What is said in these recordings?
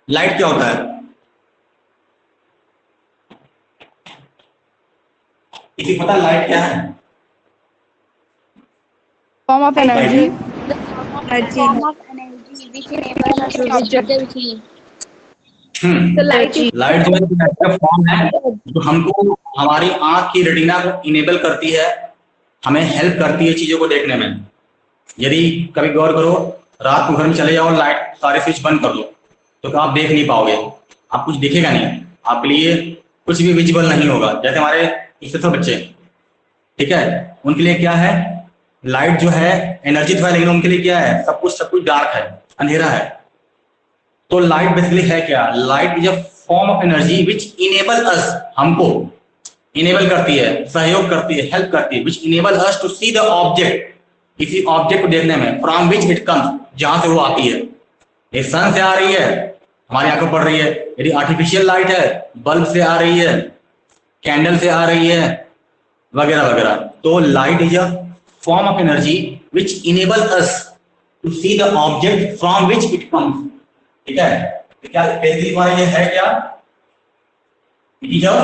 Light क्या होता है? किसी को पता लाइट क्या है? Form of energy. Form of energy which enable us to object. Hmm, Light light जो है energy का फॉर्म है जो हमको हमारी आंख की रेटिना को इनेबल करती है, हमें हेल्प करती है चीजों को देखने में। यदि कभी गौर करो, रात को घर में चले जाओ, लाइट सारे स्विच बंद कर दो तो आप देख नहीं पाओगे, आप कुछ दिखेगा नहीं, आपके लिए कुछ भी विजिबल नहीं होगा। जैसे हमारे इससे बच्चे, ठीक है, उनके लिए क्या है, लाइट जो है एनर्जी तो है, लेकिन उनके लिए क्या है, सब कुछ डार्क है, अंधेरा है। तो लाइट बेसिकली है क्या? Light is a form of energy which enable अस, हमको इनेबल करती है, सहयोग करती है, हेल्प करती है, which enable us to see the object, किसी ऑब्जेक्ट को देखने में, फ्रॉम विच इट कम्स, जहां से वो आती है। ये सन से आ रही है, हमारी आंखों पड़ रही है। यदि आर्टिफिशियल लाइट है, बल्ब से आ रही है, कैंडल से आ रही है, वगैरह वगैरह। तो light is a form of energy which enable us to see the object from which it comes. ठीक है, तो क्या बेसिकली हमारा ये है क्या, इट इज अ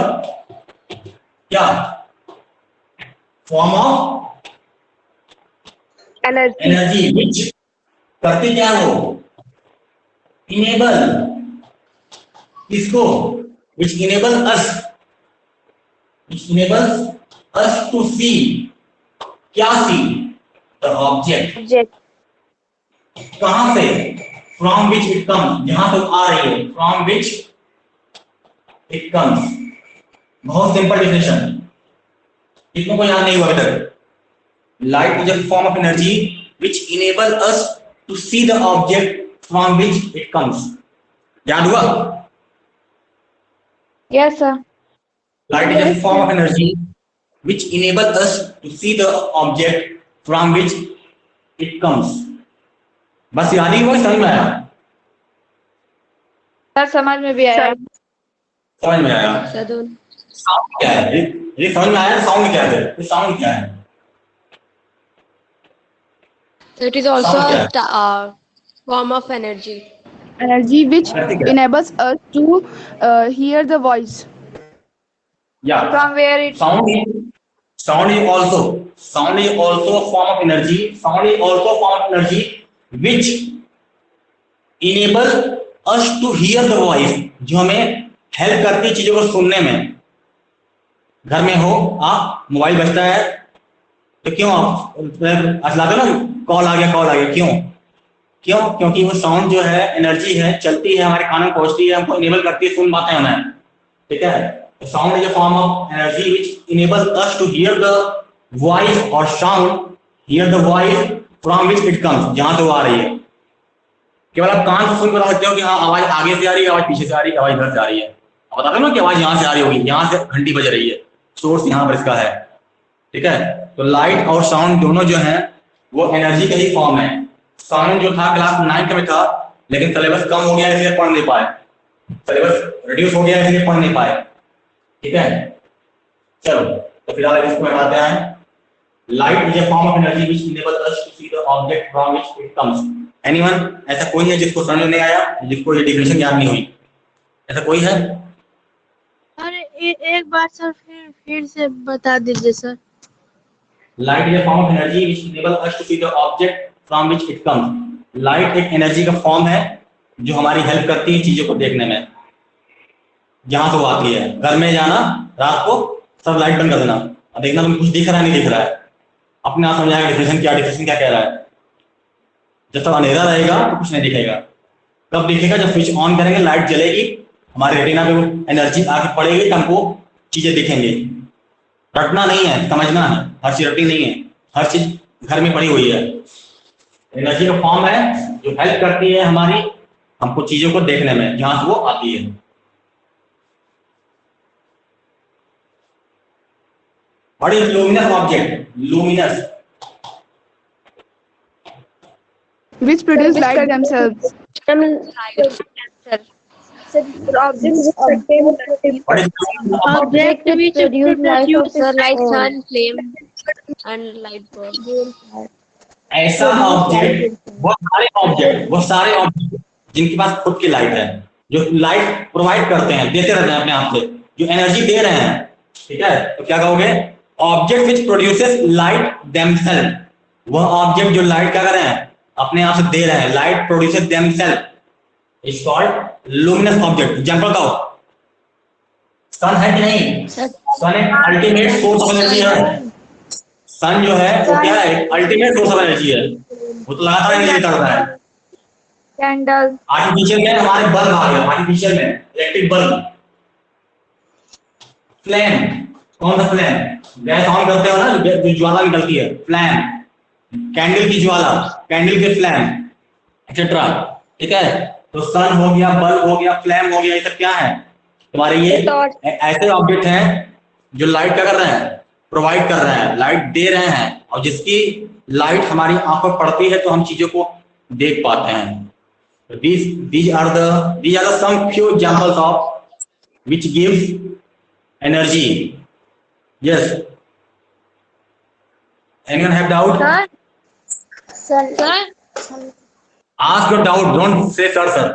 क्या फॉर्म ऑफ एनर्जी विच करती क्या हो, इनेबल किसको, which enable us, which enables us to see, क्या सी, द ऑब्जेक्ट, कहां से, फ्रॉम विच इट कम्स, जहां से आ रही है, फ्रॉम विच इट कम्स। बहुत सिंपल डेफिनेशन, कितनों को याद नहीं हुआ अभी तक? Light is a form of energy which enable us to see the object from which it comes. याद हुआ? Yes, sir. Light is a form of energy which enables us to see the object from which it comes. बस याद ही हुआ, समझ में आया? Sir समझ में भी आया। समझ में आया? साउंड क्या है? ये समझ में आया? साउंड क्या है? ये साउंड क्या है? It is also a form of energy. Energy which enables us to hear the voice. Yeah. From where it sound is also a form of energy. Sound is also a form of energy which enable us to hear the voice, जो हमें help करती है चीजों को सुनने में। घर में हो आप, मोबाइल बजता है तो क्यों आप असलाते ना, कॉल आ गया, क्यों? क्योंकि वो साउंड जो है एनर्जी है, चलती है, हमारे कानों में पहुंचती है, हमको इनेबल करती है, सुन पाते हैं हमें। ठीक है, sound is a form of energy which enables us to hear the voice, और sound hear the voice from which it comes, जहां से वो आ रही है। केवल आप कान से सुन बता सकते हो कि हाँ आवाज आगे से आ रही है, आवाज पीछे से आ रही है, आवाज इधर से आ रही है। आप बताते हो ना कि आवाज यहाँ से आ रही होगी, यहाँ से घंटी बज रही है, सोर्स यहाँ पर इसका है। ठीक है, तो लाइट और साउंड दोनों जो है वो एनर्जी का ही फॉर्म है। साउंड जो था क्लास 9 में था, लेकिन सिलेबस कम हो गया इसलिए पढ़ नहीं पाए, सिलेबस रिड्यूस हो गया इसलिए पढ़ नहीं पाए। ठीक है, चलो तो फिलहाल इसको हटाते हैं। Light is a form of energy which enable us to see the object from which it comes. Anyone, ऐसा कोई है जिसको समझ में नहीं आया, जिसको ये डेफिनेशन याद नहीं हुई? ऐसा कोई है? अरे एक बार सर फिर से बता दीजिए sir. Light is a form of energy which enable us to see the object from which it comes. Light एक एनर्जी का फॉर्म है जो हमारी हेल्प करती है चीजों को देखने में, जहां से वो आती है। घर में जाना, रात को सब लाइट बंद कर देना और देखना तुम कुछ दिख रहा है नहीं दिख रहा है, अपने आप समझाएगा डिफिनेशन क्या कह रहा है। जब तक अंधेरा रहेगा तो कुछ नहीं दिखेगा। कब दिखेगा? जब स्विच ऑन करेंगे, लाइट जलेगी, हमारे रेटिना पे वो एनर्जी आके पड़ेगी तो हमको चीजें दिखेंगी। रटना नहीं है, समझना है, हर चीज रटनी नहीं है, हर चीज घर में पड़ी हुई है। एनर्जी का फॉर्म है जो हेल्प करती है हमारी, हमको चीजों को देखने में, जहां से वो आती है। What is luminous object? Luminous which produce light themselves. Object which produce light, sun, flame and light bulb. ऐसा ऑब्जेक्ट, वो सारे ऑब्जेक्ट जिनके पास खुद की लाइट है, जो लाइट प्रोवाइड करते हैं, देते रहते हैं अपने आप से, जो एनर्जी दे रहे हैं, ठीक है, तो क्या कहोगे, object which produces light themselves, वह ऑब्जेक्ट जो लाइट क्या कर रहे हैं, अपने आप से दे रहे हैं, light produces themselves is called luminous object. Example दो, सन है कि नहीं, सन एक अल्टीमेट सोर्स ऑफ एनर्जी है, सन जो है वो क्या है, अल्टीमेट सोर्स ऑफ एनर्जी है, वो तो लगातार एनर्जी देता रहता है। कैंडल, आर्टिफिशियल में हमारे बल्ब आ गया, आर्टिफिशियल में इलेक्ट्रिक बल्ब, फ्लेम, कौन सा फ्लेम, गैस ऑन करते हो ना, जो ज्वाला निकलती है, फ्लेम, कैंडल की ज्वाला, कैंडल के फ्लेम एक्सेट्रा, ठीक है। तो सन हो गया, बल्ब हो गया, फ्लेम हो गया, ये सब क्या है तुम्हारे, ये ऐसे ऑब्जेक्ट हैं जो लाइट क्या कर रहे हैं, प्रोवाइड कर रहे हैं, लाइट दे रहे हैं, और जिसकी लाइट हमारी आंखों पर पड़ती है तो हम चीजों को देख पाते हैं। These are the some few examples of which gives energy. Yes. Anyone have doubt? sir, Ask your doubt. Don't say sir, sir.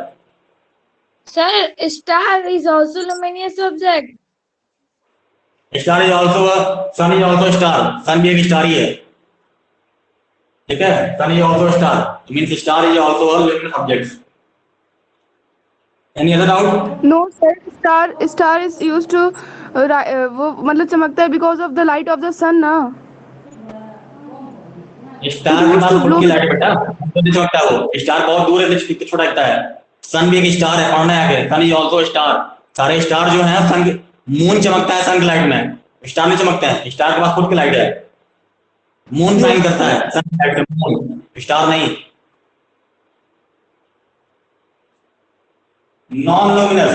sir, star is also luminous object. Star is also a sun is also a star. Sun भी एक star ही है, ठीक है। Sun is also a star. It means star is also a luminous object. Any other doubt? No sir, star is used to वो मतलब चमकता है because of the light of the sun ना। स्टार के पास खुद की लाइट बेटा, तो नहीं चमकता वो, स्टार बहुत दूर है, कितना छोटा दिखता है। सन भी एक स्टार है, पढ़ना है आगे, सन इज आल्सो स्टार। सारे स्टार जो हैं, सन, मून चमकता है सन की लाइट में, स्टार नहीं चमकते हैं, स्टार के पास खुद की लाइट है, मून शाइन करता है सन की लाइट से, मून, स्टार नहीं। Non luminous,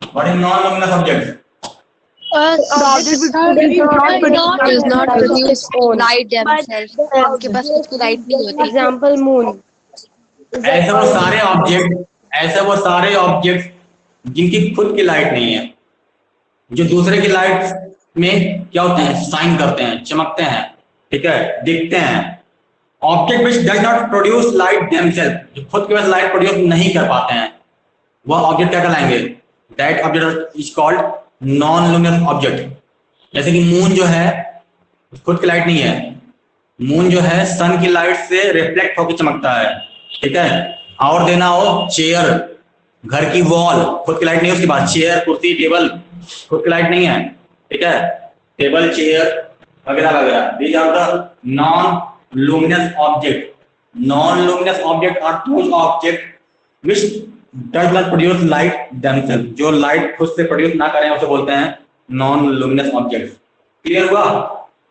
what is non luminous object? does not produce light themselves. उनके पास खुद की लाइट नहीं होती। Example, moon. ऐसे वो सारे ऑब्जेक्ट जिनकी खुद की लाइट नहीं है, जो दूसरे की लाइट में क्या होते हैं, शाइन करते हैं, चमकते हैं, ठीक है, दिखते हैं। Object which does not produce light themselves, जो खुद के पास लाइट प्रोड्यूस नहीं कर पाते हैं, वह ऑब्जेक्ट क्या कहलाएंगे, that object is called non luminous object. जैसे कि मून जो है, खुद की लाइट नहीं है, मून जो है सन की लाइट से रिफ्लेक्ट होकर चमकता है, ठीक है। और देना हो चेयर, घर की वॉल, खुद की लाइट नहीं है उसके बाद, चेयर, कुर्सी, टेबल, खुद की लाइट नहीं है, ठीक है, टेबल, चेयर वगैरह वगैरह। These are the non luminous object. Non luminous object are those object which does not produce light themselves, जो लाइट खुद से प्रोड्यूस ना करें उसे बोलते हैं नॉन लुमिनस ऑब्जेक्ट। क्लियर हुआ?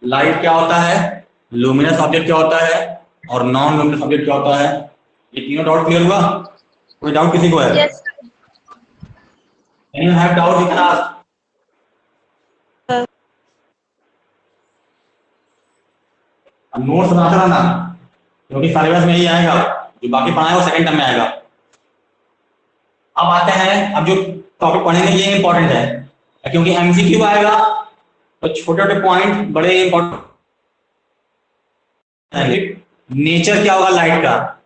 लाइट क्या होता है, लुमिनस ऑब्जेक्ट क्या होता है, और नॉन लुमिनस ऑब्जेक्ट क्या होता है, ये तीनों डाउट क्लियर हुआ? कोई डाउट किसी को है? Yes. Anyone have doubt? You can ask. अब नोट्स बनाते रहना, क्योंकि सिलेबस में ही आएगा, जो बाकी पढ़ा है वो सेकंड टर्म में आएगा। अब आते हैं, अब जो टॉपिक पढ़ेंगे ये इंपॉर्टेंट है, क्योंकि एमसीक्यू आएगा तो छोटे छोटे पॉइंट बड़े इंपॉर्टेंट। नेचर क्या होगा लाइट का,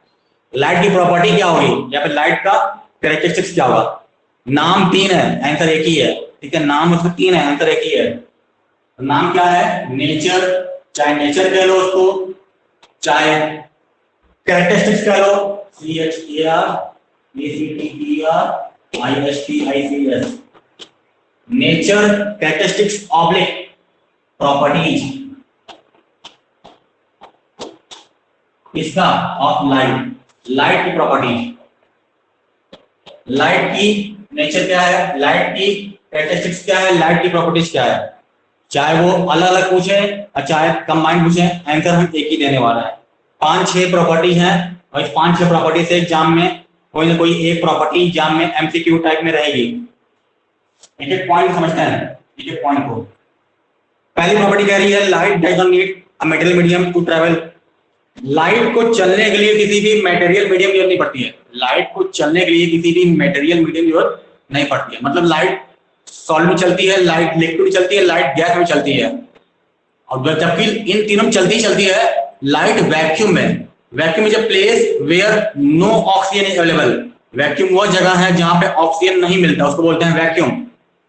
लाइट की प्रॉपर्टी क्या होगी, या फिर लाइट का कैरेक्टरिस्टिक्स क्या होगा। नाम तीन है, आंसर एक ही है, ठीक है, नाम उसको तीन है, आंसर एक ही है। तो नाम क्या है, नेचर, चाहे नेचर कह लो उसको, चाहे कैरेक्टरिस्टिक्स कह लो, CHAR, nature, characteristics oblique properties, इसका ऑफ लाइट, लाइट की प्रॉपर्टीज, लाइट की नेचर क्या है, लाइट की कैरेक्टरिस्टिक्स क्या है, लाइट की प्रॉपर्टीज क्या है। चाहे वो अलग अलग पूछे और चाहे कंबाइंड पूछे, आंसर हम एक ही देने वाला है। 5-6 प्रॉपर्टीज हैं, और इस 5-6 प्रॉपर्टी से एग्जाम में कोई ना कोई एक प्रॉपर्टी एग्जाम में एमसीक्यू टाइप में रहेगी। एक एक पॉइंट समझते हैं, एक एक पॉइंट को। पहली प्रॉपर्टी कह रही है light does not need a material medium to travel. Light को चलने के लिए किसी भी मटेरियल मीडियम की जरूरत नहीं पड़ती है, लाइट को चलने के लिए किसी भी मटेरियल मीडियम की जरूरत नहीं पड़ती है। मतलब लाइट सॉलिड में चलती है, लाइट लिक्विड में चलती है, लाइट गैस में चलती है, और जबकि इन तीनों में चलती है लाइट वैक्यूम में, vacuum is a place where no oxygen is available. Vacuum वो जगह है जहां पे ऑक्सीजन नहीं मिलता, उसको बोलते हैं वैक्यूम।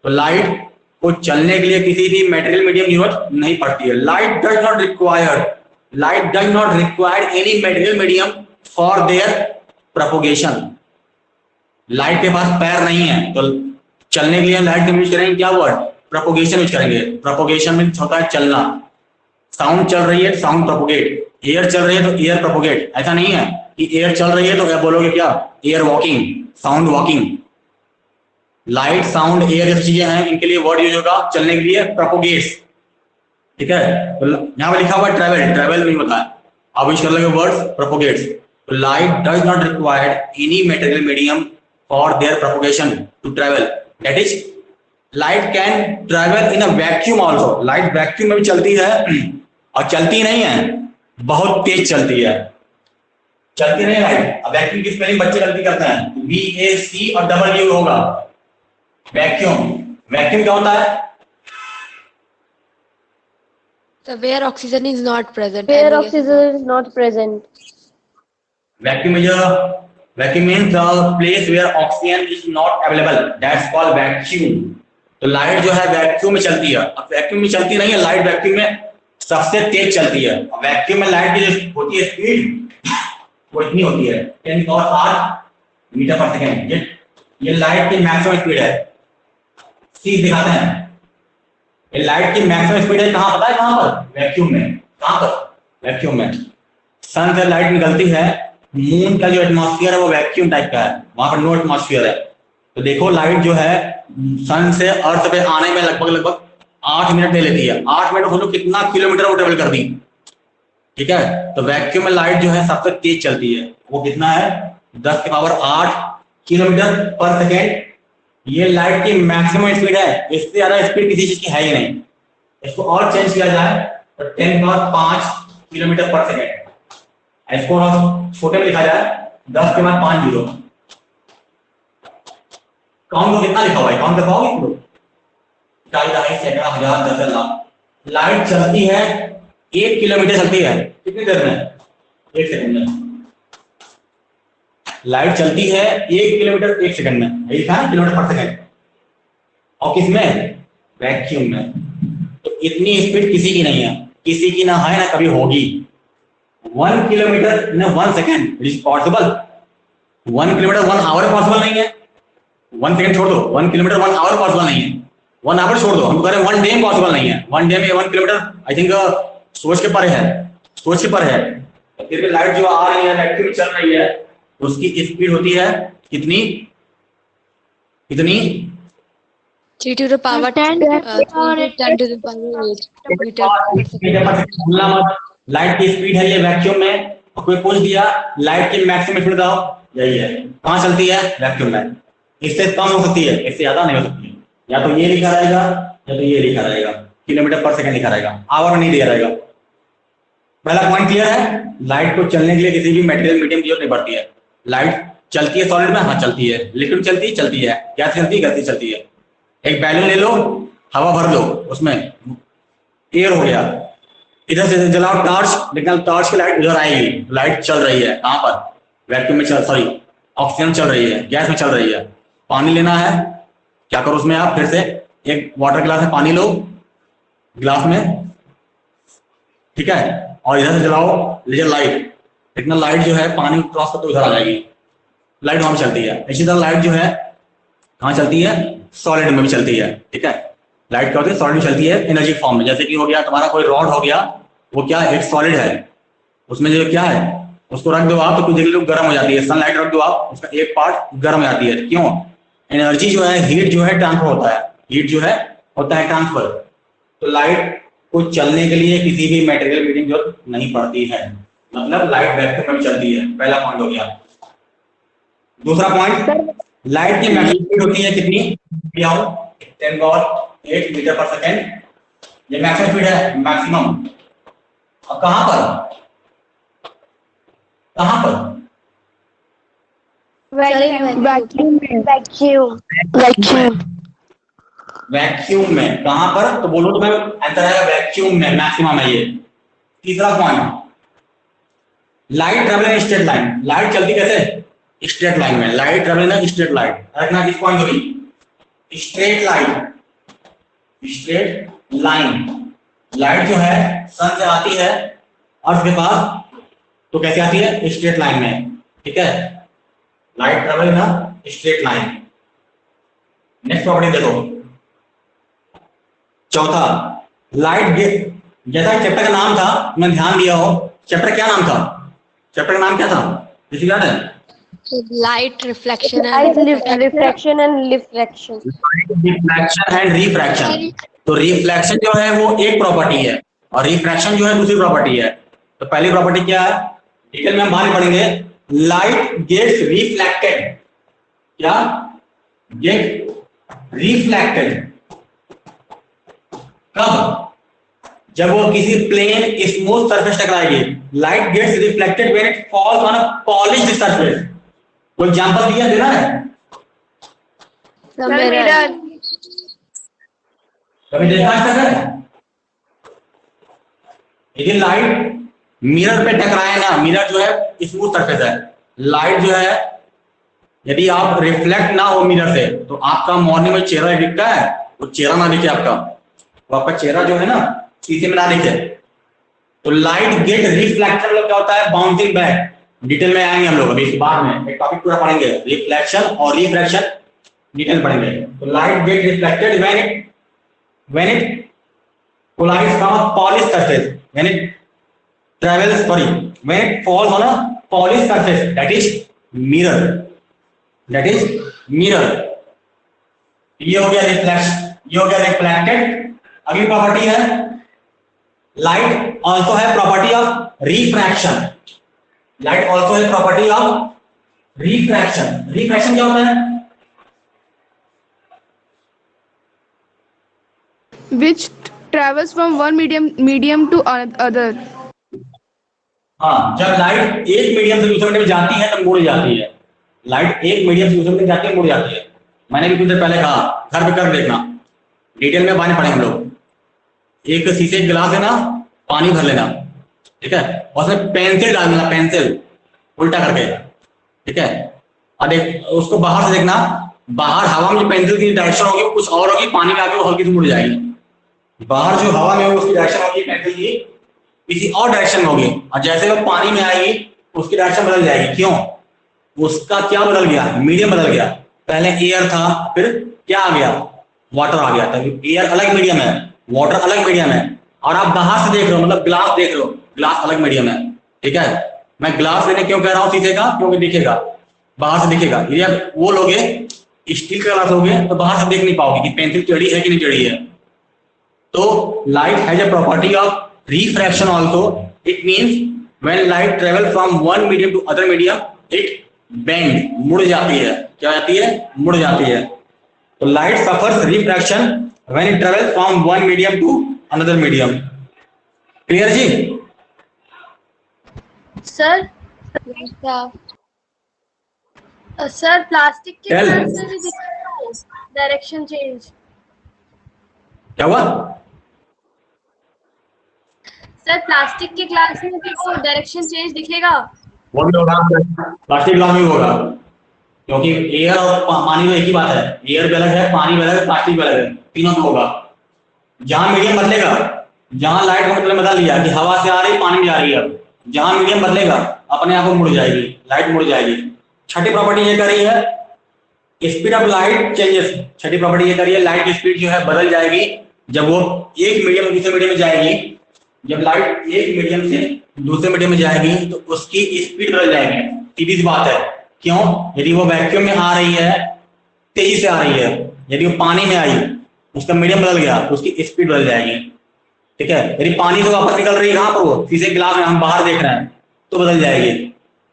तो लाइट को चलने के लिए किसी भी मेटेरियल मीडियम की जरूरत नहीं पड़ती है। Light does not require any material medium for their propagation. Light के पास पैर नहीं है तो चलने के लिए लाइट का यूज करेंगे क्या वर्ड? प्रोपोगेशन यूज करेंगे। प्रोपोगेशन में होता है चलना। साउंड चल रही है, साउंड प्रोपोगेट। एयर चल रही है तो एयर प्रोपोगेट। ऐसा नहीं है कि एयर चल रही है तो क्या बोलोगे, क्या air walking, sound walking. Light, sound, air जैसी चीजें हैं, इनके लिए वर्ड यूज होगा चलने के लिए प्रोपोगेट्स। ठीक है, तो यहाँ पे लिखा हुआ ट्रेवल, ट्रेवल नहीं होता है, आप यूज कर लोगे वर्ड्स प्रोपोगेट्स। तो light does not require any material medium for their propagation to travel. That is light can travel in a vacuum also. Light vacuum में भी चलती है और चलती नहीं है, बहुत तेज चलती है। चलती नहीं लाइट। अब वैक्यूम की स्पेलिंग बच्चे गलती करते हैं, VAC और W होगा वैक्यूम। वैक्यूम क्या होता है? So where oxygen is not present. Where oxygen is not present. Vacuum is vacuum means the place where oxygen is not available. That's called vacuum. तो लाइट जो है वैक्यूम में चलती है। अब वैक्यूम में चलती नहीं है लाइट, वैक्यूम में सबसे तेज चलती है। वैक्यूम में लाइट की जो होती है स्पीड वो इतनी होती है 10⁻⁸ मीटर पर सेकेंड। ये लाइट की मैक्सिमम स्पीड है। सीख दिखाते हैं, ये लाइट की मैक्सिमम स्पीड है कहाँ पता है? कहाँ पर? वैक्यूम में। कहाँ पर? वैक्यूम में। सन से लाइट निकलती है, मून का जो एटमॉस्फेयर है वो वैक्यूम टाइप का है, वहां पर नो एटमॉस्फेयर है। तो देखो लाइट जो है सन से अर्थ पे आने में लगभग 8 मिनट ले लेती है। 8 मिनट खोलो कितना किलोमीटर वो ट्रेवल कर दी। ठीक है, तो वैक्यूम में लाइट जो है सबसे तेज चलती है। वो कितना है? 10⁸ किलोमीटर पर सेकेंड। ये लाइट की मैक्सिमम स्पीड है, इससे ज्यादा स्पीड किसी चीज की है ही नहीं। इसको और चेंज किया जाए तो 10⁵ किलोमीटर पर सेकेंड। इसको छोटे में लिखा जाए 10⁵50। काउंट को कितना लिखा हुआ है? काउंट कर पाओगे तुम लोग? 2.5 सैकड़ा, 1000, 10 लाख। लाइट चलती है 1 किलोमीटर चलती है कितनी देर में? 1 सेकंड में। लाइट चलती है 1 किलोमीटर 1 सेकंड में, यही लिखा है किलोमीटर पर सेकंड। और किसमें? वैक्यूम में। तो इतनी स्पीड किसी की नहीं है, किसी की ना है ना कभी होगी। 1 kilometre in 1 second is possible. 1 kilometre 1 hour possible नहीं है। 1 सेकंड छोड़ दो, 1 किलोमीटर 1 आवर पॉसिबल नहीं है। 1 आवर छोड़ दो, हम कह रहे हैं 1 डे में पॉसिबल नहीं है। 1 डे में 1 किलोमीटर आई थिंक सोच के परे है, सोच के परे है। फिर भी लाइट जो आ रही है वैक्यूम चल रही है, उसकी स्पीड होती है कितनी? कितनी? 3 to the power 10 to the power 8 metre. भूलना मत, लाइट की स्पीड है ये वैक्यूम में। और कोई पूछ दिया लाइट की मैक्सिमम स्पीड बताओ, यही है। कहाँ चलती है? वैक्यूम में। इससे कम हो सकती है, इससे ज्यादा नहीं हो सकती है। या तो ये लिखा रहेगा या तो ये लिखा रहेगा, किलोमीटर पर सेकंड लिखा रहेगा, आवर में नहीं दिया रहेगा। पहला पॉइंट क्लियर है? लाइट को चलने के लिए किसी भी मटेरियल मीडियम की जरूरत नहीं पड़ती है। लाइट चलती है सॉलिड में, हाँ चलती है। लिक्विड चलती है, चलती है। गैस चलती है, गैस चलती है। एक बैलून ले लो, हवा भर लो, उसमें एयर हो गया। इधर से जलाओ टॉर्च, लेकिन टॉर्च की लाइट उधर आएगी, लाइट चल रही है। कहाँ पर? वैक्यूम में सॉरी ऑक्सीजन चल रही है, गैस में चल रही है। पानी लेना है, क्या करो उसमें आप? फिर से एक वाटर गिलास में पानी लो, गिलास में, ठीक है, और इधर से जलाओ लेजर लाइट। इतना लाइट जो है पानी क्रॉस करते उधर आ जाएगी, लाइट वहां चलती है। इसी तरह लाइट जो है कहाँ चलती है? सॉलिड में भी चलती है। ठीक है, लाइट क्या होती है? सॉलिड में चलती है एनर्जी फॉर्म में। जैसे कि हो गया तुम्हारा कोई रॉड हो गया, वो क्या है? एक सॉलिड है, उसमें जो क्या है उसको रख दो आप तो कुछ देर के लिए गर्म हो जाती है। सनलाइट रख दो आप, उसका एक पार्ट गर्म हो जाती है। क्यों? एनर्जी जो है, हीट जो है ट्रांसफर होता है, हीट जो है होता है ट्रांसफर। तो लाइट को चलने के लिए किसी भी मटेरियल मीडियम की जरूरत नहीं पड़ती है, मतलब लाइट वैक्यूम में चलती है। पहला पॉइंट हो गया। दूसरा पॉइंट, लाइट की मैक्सिमम स्पीड होती है कितनी? 10⁸ मीटर पर सेकेंड। ये मैक्सिमम स्पीड है, मैक्सिमम। और कहां पर? कहां पर? वैक्यूम में। कहां पर? तो बोलो तो मैं आंसर आएगा वैक्यूम में, मैक्सिमम है ये। तीसरा point, light travel in straight line, light चलती कैसे? स्ट्रेट लाइन में, light travel in straight line, रखना किस पॉइंट होगी? Straight line, straight line. Light जो है सन से आती है अर्थ के पास, तो कैसे आती है? स्ट्रेट लाइन में, ठीक है। Light travel in straight line. Next property देखो, चौथा, लाइट गेट, जैसा चैप्टर का नाम था, मैं ध्यान दिया हो, चैप्टर क्या नाम था? चैप्टर का नाम क्या था? किसी याद है? Light reflection Light and reflection and refraction. Reflection and refraction. तो रिफ्लेक्शन जो है वो एक प्रॉपर्टी है और रिफ्रैक्शन जो है दूसरी प्रॉपर्टी है। तो पहली प्रॉपर्टी क्या है? डिटेल में हम बाद में पढ़ेंगे। लाइट गेट्स रिफ्लेक्टेड, क्या? गेट रिफ्लेक्टेड कब? जब वो किसी प्लेन स्मूथ सरफेस टकराएगी। Light gets reflected when it falls on a polished surface. कोई एग्जांपल दिया देना है? कभी देखा है? यदि लाइट मिरर पे टकराए ना, मिरर जो है स्मूथ सरफेस है, लाइट जो है यदि आप रिफ्लेक्ट ना हो मिरर से, तो आपका मॉर्निंग में चेहरा दिखता है, वो चेहरा ना दिखे आपका, तो आपका चेहरा जो है ना शीशे में ना दिखे। तो लाइट गेट रिफ्लेक्शन मतलब क्या होता है? Bouncing back. डिटेल में आएंगे हम लोग अभी बाद में, एक टॉपिक पूरा पढ़ेंगे, रिफ्लेक्शन और रिफ्रैक्शन डिटेल पढ़ेंगे। तो light gate reflected when it collides from a polished surface, when it travels, sorry, when it falls on a polished surface, that is mirror, that is mirror। ये हो गया reflection, ये हो गया reflected. अगली property है, लाइट ऑल्सो है property of refraction. Light also है प्रॉपर्टी ऑफ रिफ्रैक्शन। रिफ्रैक्शन क्या होता है? which travels from one medium to other। हाँ, जब लाइट एक मीडियम से दूसरे मीडियम में जाती है तो मुड़ जाती है। लाइट एक मीडियम से दूसरे मीडियम जाती है, मुड़ जाती है। मैंने भी कुछ देर पहले कहा, घर पे कर देखना, डिटेल में बाद में पढ़ेंगे हम लोग। एक शीशे गिलास है ना, पानी भर लेना, ठीक है, और उसमें पेंसिल डालना, पेंसिल उल्टा करके, ठीक है, और उसको बाहर से देखना, बाहर हवा में पेंसिल की डायरेक्शन होगी वो कुछ और होगी, पानी में आके वो हल्की से मुड़ जाएगी। बाहर जो हवा में उसकी डायरेक्शन होगी पेंसिल की किसी और डायरेक्शन में होगी, और जैसे वो पानी में आएगी उसकी डायरेक्शन बदल जाएगी। क्यों? उसका क्या बदल गया? मीडियम बदल गया। पहले एयर था, फिर क्या आ गया? वाटर आ गया। तभी एयर अलग मीडियम है, वाटर अलग मीडियम है, और आप बाहर से देख रहे हो, मतलब ग्लास देख रहे हो, ग्लास अलग मीडियम है, ठीक है। मैं ग्लास लेने क्यों कह रहा हूँ शीशे का? क्योंकि दिखेगा, बाहर से दिखेगा। यदि आप वो लोगे, स्टील का ग्लास लोगे, तो बाहर से देख नहीं पाओगे कि पेंसिल टेढ़ी है कि नहीं टेढ़ी है। तो light has a property of refraction also. It means when light travel from one medium to other medium, it bend, मुड़ जाती है। क्या जाती है? मुड़ जाती है। तो light suffers refraction when it travel from one medium to another medium. Clear जी? सर सर प्लास्टिक के Tell. ग्लास में भी दिखता है डायरेक्शन चेंज। क्या हुआ? सर प्लास्टिक के ग्लास में भी वो डायरेक्शन चेंज दिखेगा। वो भी होगा, प्लास्टिक ग्लास में भी होगा, क्योंकि एयर और पानी में एक ही बात है। एयर भी अलग है, पानी भी अलग है, प्लास्टिक भी अलग है, तीनों में होगा। जहां मीडियम बदलेगा, जहां लाइट का मतलब बदल लिया कि हवा से आ रही पानी में जा रही है, जहां मीडियम बदलेगा अपने आप को मुड़ जाएगी, लाइट मुड़ जाएगी। छठी प्रॉपर्टी ये कर रही है, speed of light changes. Chhathi property ये कर रही है, लाइट की स्पीड जो है बदल जाएगी जब वो एक मीडियम से दूसरे मीडियम में जाएगी। जब लाइट एक मीडियम से दूसरे मीडियम में जाएगी तो उसकी स्पीड बदल जाएगी। सीधी सी बात है। क्यों? यदि वो वैक्यूम में आ रही है, तेजी से आ रही है, यदि वो पानी में आई, उसका मीडियम बदल गया, उसकी स्पीड बदल जाएगी, ठीक है। यदि पानी से वापस निकल रही है कहां पर, वो शीशे गिलास में हम बाहर देख रहे हैं, तो बदल जाएगी।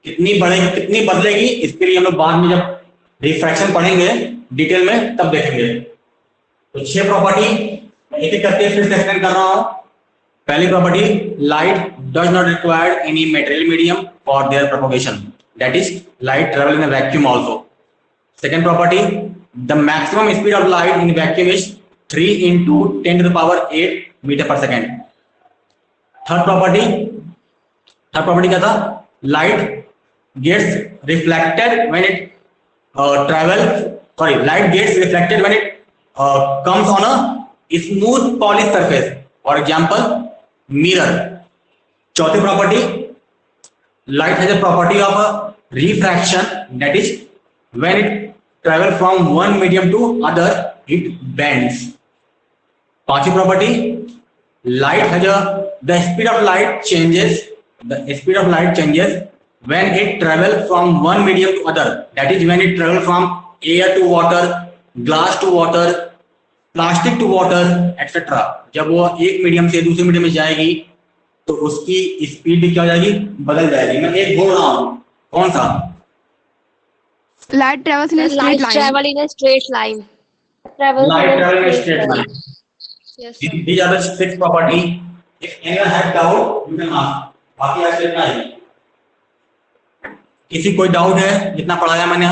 कितनी बढ़ेगी, कितनी बदलेगी, इसके लिए हम लोग बाद में जब रिफ्रैक्शन पढ़ेंगे डिटेल में तब देखेंगे। तो 6 प्रॉपर्टी एक एक करके फिर से एक्सप्लेन कर रहा हूं। पहली property, light does not require any material medium for their propagation, that is light travel in a vacuum also. Second property, the maximum speed of light in vacuum is 3 into 10 to the power 8 metre per second. Third property क्या था? light gets reflected when it light gets reflected when it comes on a smooth polished surface. For example, mirror. चौथी property, light has a property of refraction, that is when it travels from one medium to other, it bends. पांचवी property, light has the speed of light changes. The speed of light changes when it travels from one medium to other. That is when it travels from air to water, glass to water, plastic to water, etc. जब वो एक medium से दूसरे medium में जाएगी तो उसकी speed भी क्या हो जाएगी, बदल जाएगी. मैं एक बोल रहा हूँ, कौन सा? Light travels in a straight Light line. travel in a straight line. Light travel in a straight line. Yes, sir. These are the 6 property. If anyone have doubt, you can ask. बाकी आज इतना ही. किसी कोई doubt है? जितना पढ़ाया मैंने